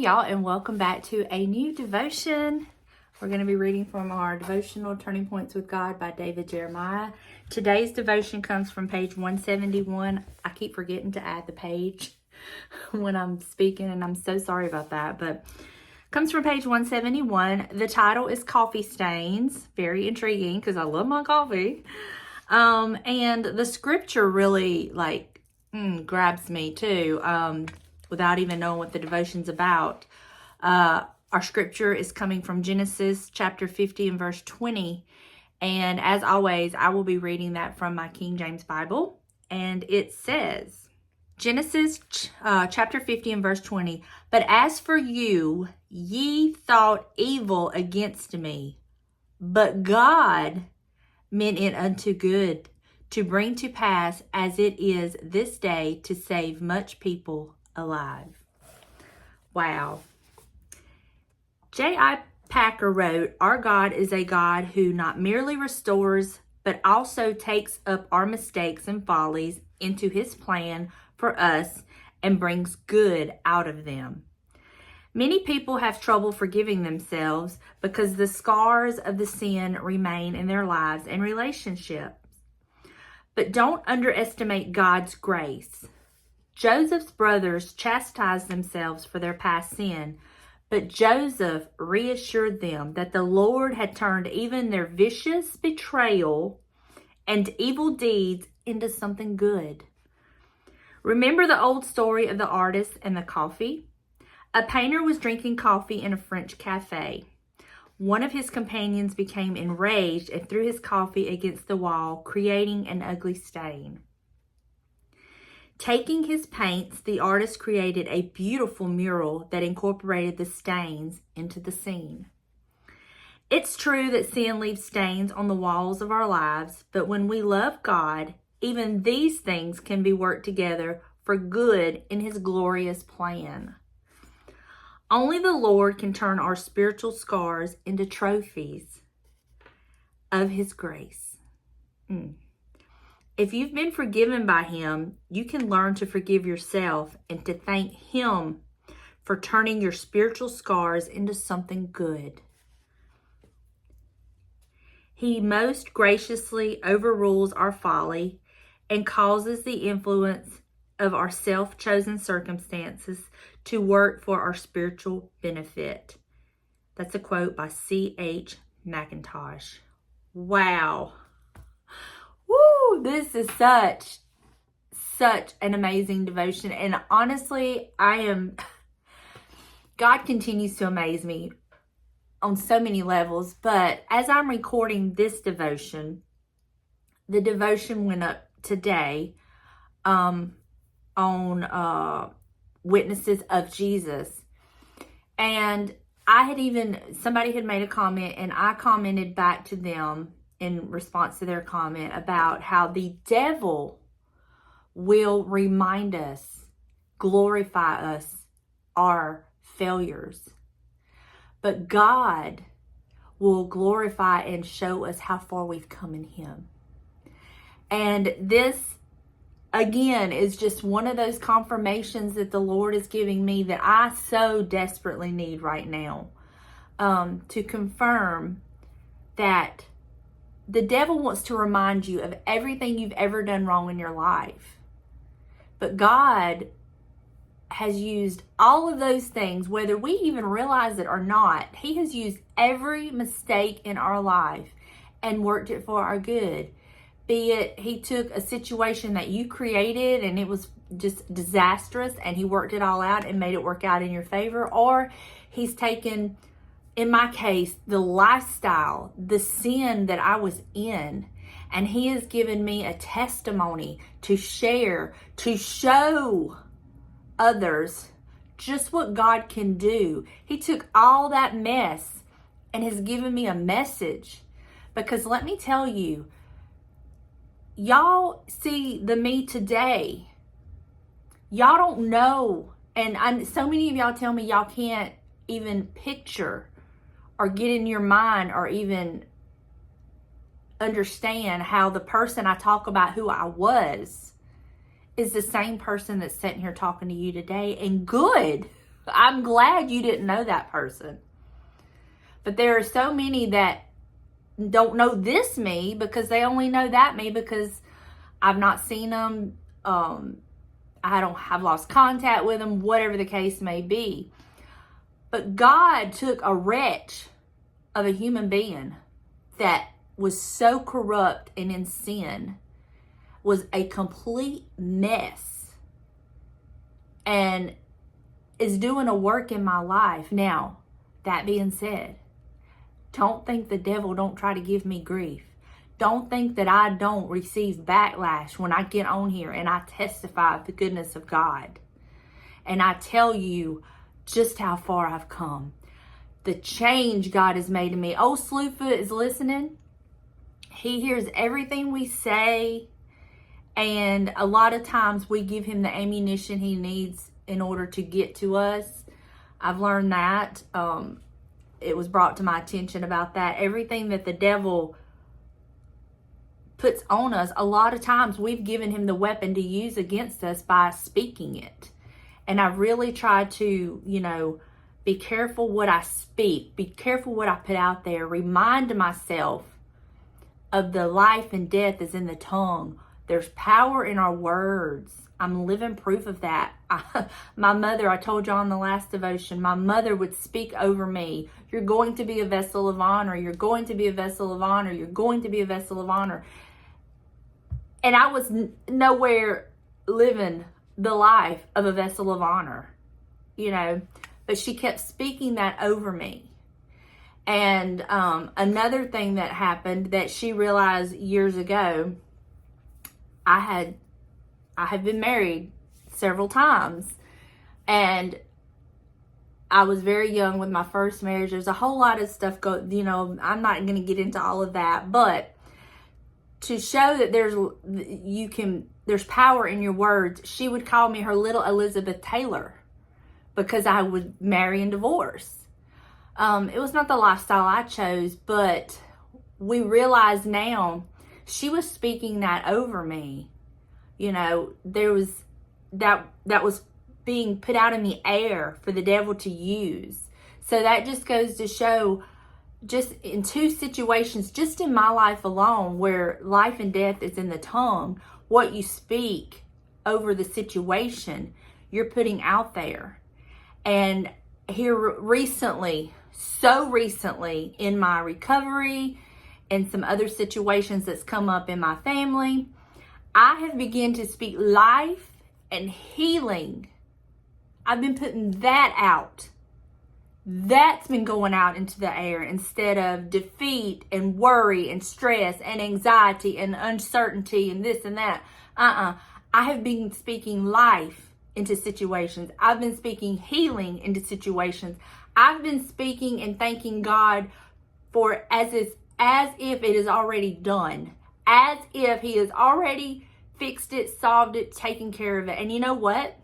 y'all, and welcome back to a new devotion. We're going to be reading from our devotional Turning Points with God by David Jeremiah. Today's devotion comes from page 171. I keep forgetting to add the page when I'm speaking, and I'm so sorry about that, but it comes from page 171. The title is Coffee Stains. Very intriguing because I love my coffee. And the scripture really grabs me too. Without even knowing what the devotion's about. Our scripture is coming from Genesis chapter 50 and verse 20. And as always, I will be reading that from my King James Bible. And it says, Genesis chapter 50 and verse 20, "But as for you, ye thought evil against me, but God meant it unto good, to bring to pass as it is this day, to save much people alive." Wow. J.I. Packer wrote, "Our God is a God who not merely restores, but also takes up our mistakes and follies into his plan for us and brings good out of them." Many people have trouble forgiving themselves because the scars of the sin remain in their lives and relationships. But don't underestimate God's grace. Joseph's brothers chastised themselves for their past sin, but Joseph reassured them that the Lord had turned even their vicious betrayal and evil deeds into something good. Remember the old story of the artist and the coffee? A painter was drinking coffee in a French cafe. One of his companions became enraged and threw his coffee against the wall, creating an ugly stain. Taking his paints, the artist created a beautiful mural that incorporated the stains into the scene. It's true that sin leaves stains on the walls of our lives, but when we love God, even these things can be worked together for good in his glorious plan. Only the Lord can turn our spiritual scars into trophies of his grace. If you've been forgiven by him, you can learn to forgive yourself and to thank him for turning your spiritual scars into something good. He most graciously overrules our folly and causes the influence of our self-chosen circumstances to work for our spiritual benefit. That's a quote by C.H. MACKINTOSH. Wow. Woo! This is such an amazing devotion. And honestly, God continues to amaze me on so many levels. But as I'm recording this devotion, the devotion went up today on Witnesses of Jesus. And somebody had made a comment, and I commented back to them in response to their comment about how the devil will remind us, glorify us, our failures. But God will glorify and show us how far we've come in him. And this, again, is just one of those confirmations that the Lord is giving me that I so desperately need right now, to confirm that the devil wants to remind you of everything you've ever done wrong in your life. But God has used all of those things, whether we even realize it or not. He has used every mistake in our life and worked it for our good. Be it he took a situation that you created and it was just disastrous and he worked it all out and made it work out in your favor, or he's taken, in my case, the lifestyle, the sin that I was in, and he has given me a testimony to share, to show others just what God can do. He took all that mess and has given me a message. Because let me tell you, y'all see the me today. Y'all don't know. And so many of y'all tell me y'all can't even picture or get in your mind or even understand how the person I talk about who I was is the same person that's sitting here talking to you today, and good. I'm glad you didn't know that person. But there are so many that don't know this me because they only know that me because I've not seen them. I've lost contact with them, whatever the case may be. But God took a wretch of a human being that was so corrupt and in sin, was a complete mess, and is doing a work in my life. Now, that being said, don't think the devil don't try to give me grief. Don't think that I don't receive backlash when I get on here and I testify of the goodness of God. And I tell you just how far I've come. The change God has made in me. Old Slewfoot is listening. He hears everything we say. And a lot of times we give him the ammunition he needs in order to get to us. I've learned that. It was brought to my attention about that. Everything that the devil puts on us, a lot of times we've given him the weapon to use against us by speaking it. And I really try to, be careful what I speak. Be careful what I put out there. Remind myself of the life and death is in the tongue. There's power in our words. I'm living proof of that. My mother, I told you on the last devotion, my mother would speak over me. You're going to be a vessel of honor. You're going to be a vessel of honor. You're going to be a vessel of honor. And I was nowhere living the life of a vessel of honor, but she kept speaking that over me. And another thing that happened that she realized years ago, I had been married several times, and I was very young with my first marriage. There's a whole lot of stuff I'm not going to get into all of that, but to show that there's power in your words, she would call me her little Elizabeth Taylor because I would marry and divorce. It was not the lifestyle I chose, but we realize now she was speaking that over me. There was that was being put out in the air for the devil to use. So that just goes to show, just in two situations, just in my life alone, where life and death is in the tongue, what you speak over the situation, you're putting out there. And here recently, so recently in my recovery and some other situations that's come up in my family, I have begun to speak life and healing. I've been putting that out. That's been going out into the air instead of defeat and worry and stress and anxiety and uncertainty and this and that. I have been speaking life into situations. I've been speaking healing into situations. I've been speaking and thanking God for as if it is already done. As if he has already fixed it, solved it, taken care of it. And you know what?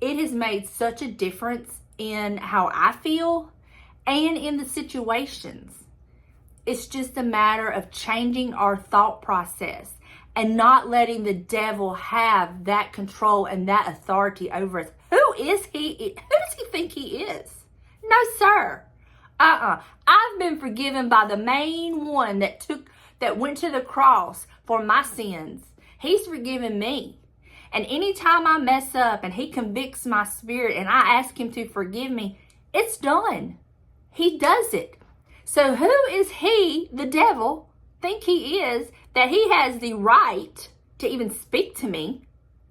It has made such a difference in how I feel and in the situations. It's just a matter of changing our thought process and not letting the devil have that control and that authority over us. Who is he? Who does he think he is? No, sir. I've been forgiven by the main one that went to the cross for my sins. He's forgiven me. And anytime I mess up and he convicts my spirit and I ask him to forgive me, it's done. He does it. So who is he, the devil, think he is, that he has the right to even speak to me?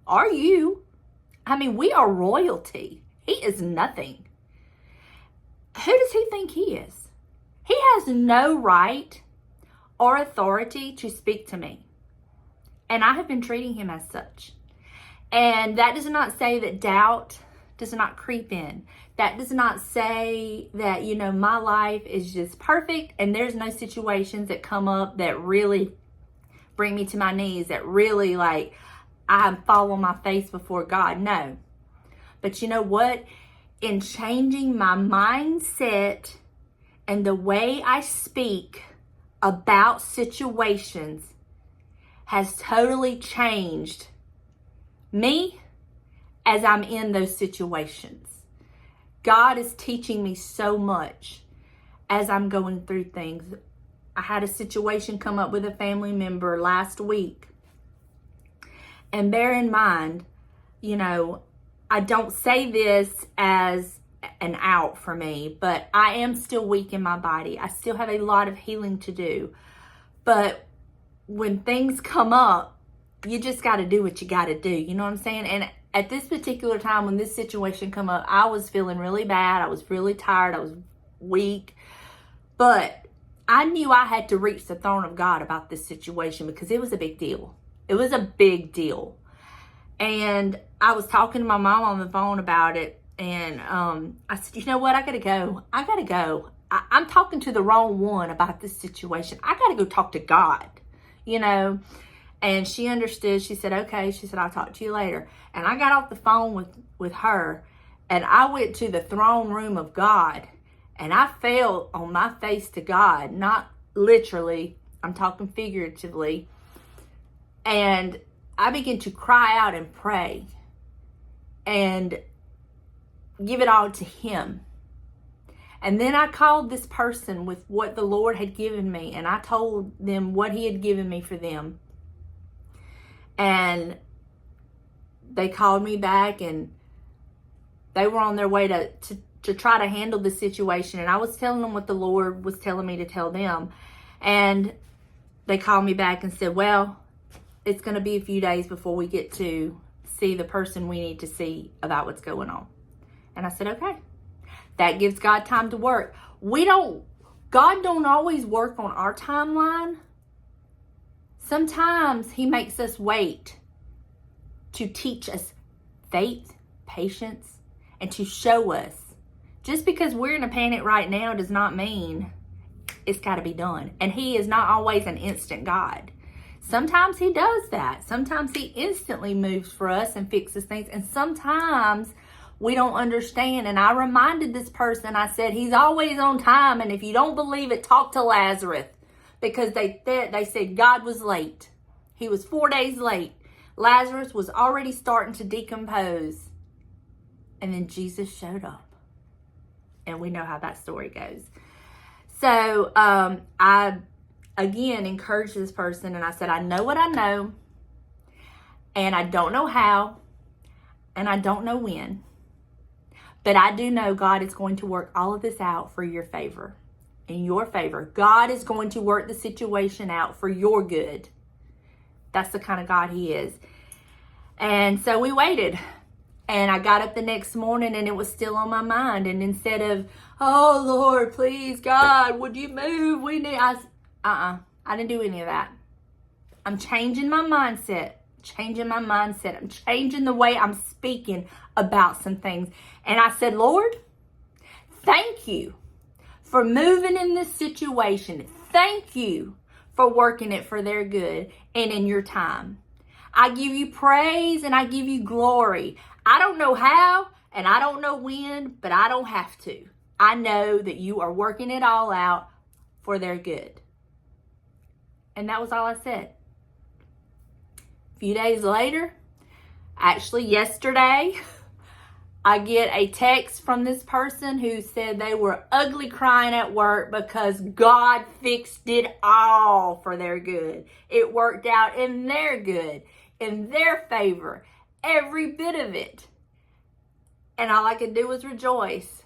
Are you? We are royalty. He is nothing. Who does he think he is? He has no right or authority to speak to me. And I have been treating him as such. And that does not say that doubt does not creep in. That does not say that, my life is just perfect and there's no situations that come up that really bring me to my knees, that really I fall on my face before God. No. But you know what? In changing my mindset and the way I speak about situations has totally changed me as I'm in those situations. God is teaching me so much as I'm going through things. I had a situation come up with a family member last week. And bear in mind, I don't say this as an out for me, but I am still weak in my body. I still have a lot of healing to do. But when things come up, you just got to do what you got to do. You know what I'm saying? And at this particular time, when this situation come up, I was feeling really bad. I was really tired. I was weak. But I knew I had to reach the throne of God about this situation because it was a big deal. It was a big deal. And I was talking to my mom on the phone about it. And I said, you know what? I got to go. I'm talking to the wrong one about this situation. I got to go talk to God, And she understood. She said, okay. She said, I'll talk to you later. And I got off the phone with her. And I went to the throne room of God. And I fell on my face to God. Not literally. I'm talking figuratively. And I began to cry out and pray. And give it all to Him. And then I called this person with what the Lord had given me. And I told them what He had given me for them. And they called me back and they were on their way to try to handle the situation. And I was telling them what the Lord was telling me to tell them. And they called me back and said, well, it's going to be a few days before we get to see the person we need to see about what's going on. And I said, okay. That gives God time to work. God don't always work on our timeline. Sometimes He makes us wait to teach us faith, patience, and to show us. Just because we're in a panic right now does not mean it's got to be done. And He is not always an instant God. Sometimes He does that. Sometimes He instantly moves for us and fixes things. And sometimes we don't understand. And I reminded this person, I said, He's always on time. And if you don't believe it, talk to Lazarus. Because they said God was late. He was 4 days late. Lazarus was already starting to decompose. And then Jesus showed up. And we know how that story goes. So I, again, encouraged this person. And I said, I know what I know. And I don't know how. And I don't know when. But I do know God is going to work all of this out for your favor. In your favor. God is going to work the situation out for your good. That's the kind of God He is. And so we waited. And I got up the next morning and it was still on my mind. And instead of, oh Lord, please God, would you move? I didn't do any of that. I'm changing my mindset. I'm changing the way I'm speaking about some things. And I said, Lord, thank you for moving in this situation. Thank you for working it for their good and in your time. I give you praise and I give you glory. I don't know how and I don't know when, but I don't have to. I know that you are working it all out for their good. And that was all I said. A few days later, actually yesterday, I get a text from this person who said they were ugly crying at work because God fixed it all for their good. It worked out in their good, in their favor, every bit of it. And all I could do was rejoice.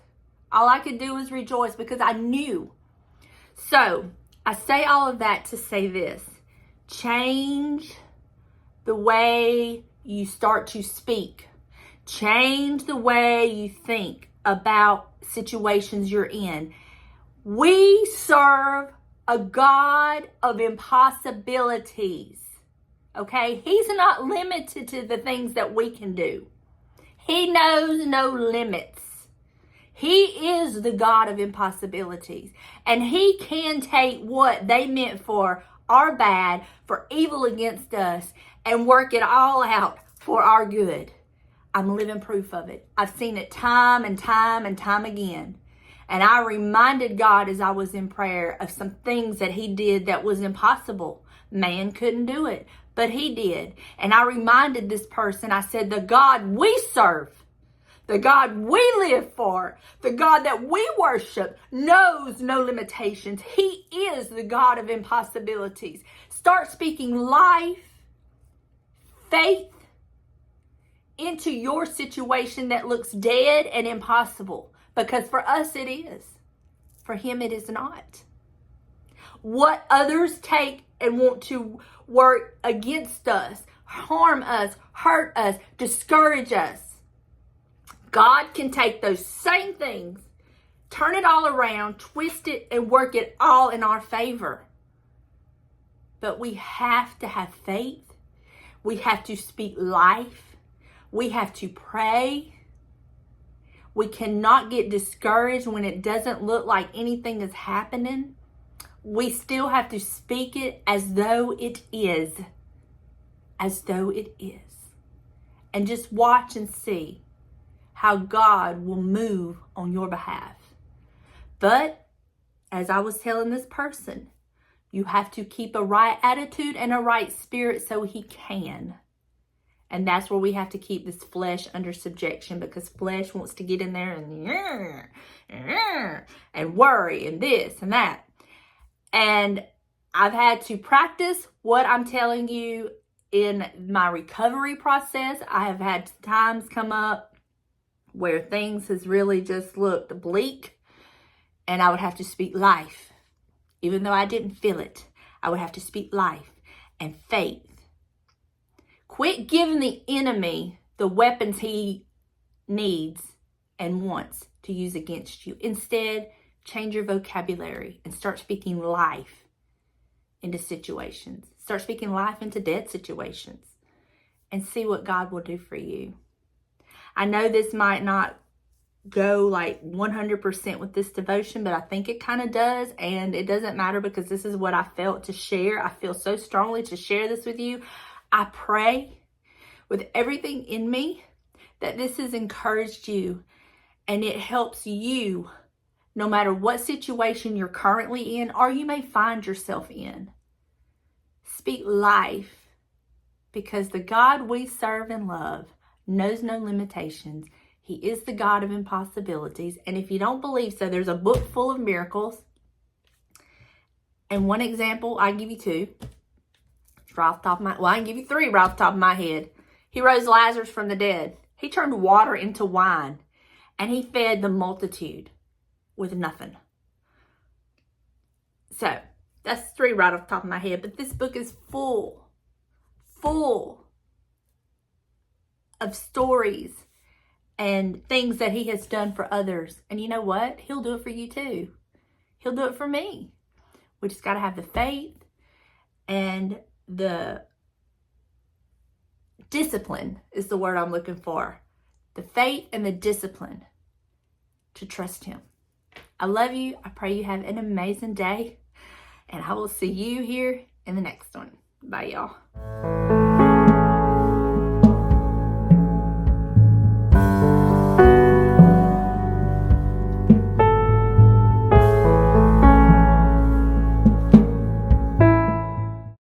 All I could do was rejoice because I knew. So I say all of that to say this. Change the way you start to speak. Change the way you think about situations you're in. We serve a God of impossibilities. Okay? He's not limited to the things that we can do. He knows no limits. He is the God of impossibilities. And He can take what they meant for our bad, for evil against us, and work it all out for our good. I'm living proof of it. I've seen it time and time and time again. And I reminded God as I was in prayer of some things that He did that was impossible. Man couldn't do it, but He did. And I reminded this person, I said, the God we serve, The God we live for, the God that we worship, knows no limitations. He is the God of impossibilities. Start speaking life, faith into your situation that looks dead and impossible. Because for us it is. For him it is not. What others take and want to work against us, harm us, hurt us, discourage us, God can take those same things, turn it all around, twist it, and work it all in our favor. But we have to have faith. We have to speak life. We have to pray. We cannot get discouraged when it doesn't look like anything is happening. We still have to speak it as though it is. As though it is. And just watch and see how God will move on your behalf. But, as I was telling this person, you have to keep a right attitude and a right spirit so he can. And that's where we have to keep this flesh under subjection, because flesh wants to get in there and worry and this and that. And I've had to practice what I'm telling you in my recovery process. I have had times come up where things has really just looked bleak, and I would have to speak life. Even though I didn't feel it, I would have to speak life and faith. Quit giving the enemy the weapons he needs and wants to use against you. Instead, change your vocabulary and start speaking life into situations. Start speaking life into dead situations and see what God will do for you. I know this might not go like 100% with this devotion, but I think it kind of does, and it doesn't matter because this is what I felt to share. I feel so strongly to share this with you. I pray with everything in me that this has encouraged you and it helps you no matter what situation you're currently in or you may find yourself in. Speak life, because the God we serve and love knows no limitations. He is the God of impossibilities. And if you don't believe so, there's a book full of miracles. And one example, I give you two. Right off the top of my, well, I can give you three right off the top of my head. He rose Lazarus from the dead. He turned water into wine. And he fed the multitude with nothing. So, that's three right off the top of my head. But this book is full of stories and things that he has done for others. And you know what? He'll do it for you too. He'll do it for me. We just got to have the faith and the discipline is the word I'm looking for. The faith and the discipline to trust him. I love you. I pray you have an amazing day. And I will see you here in the next one. Bye, y'all.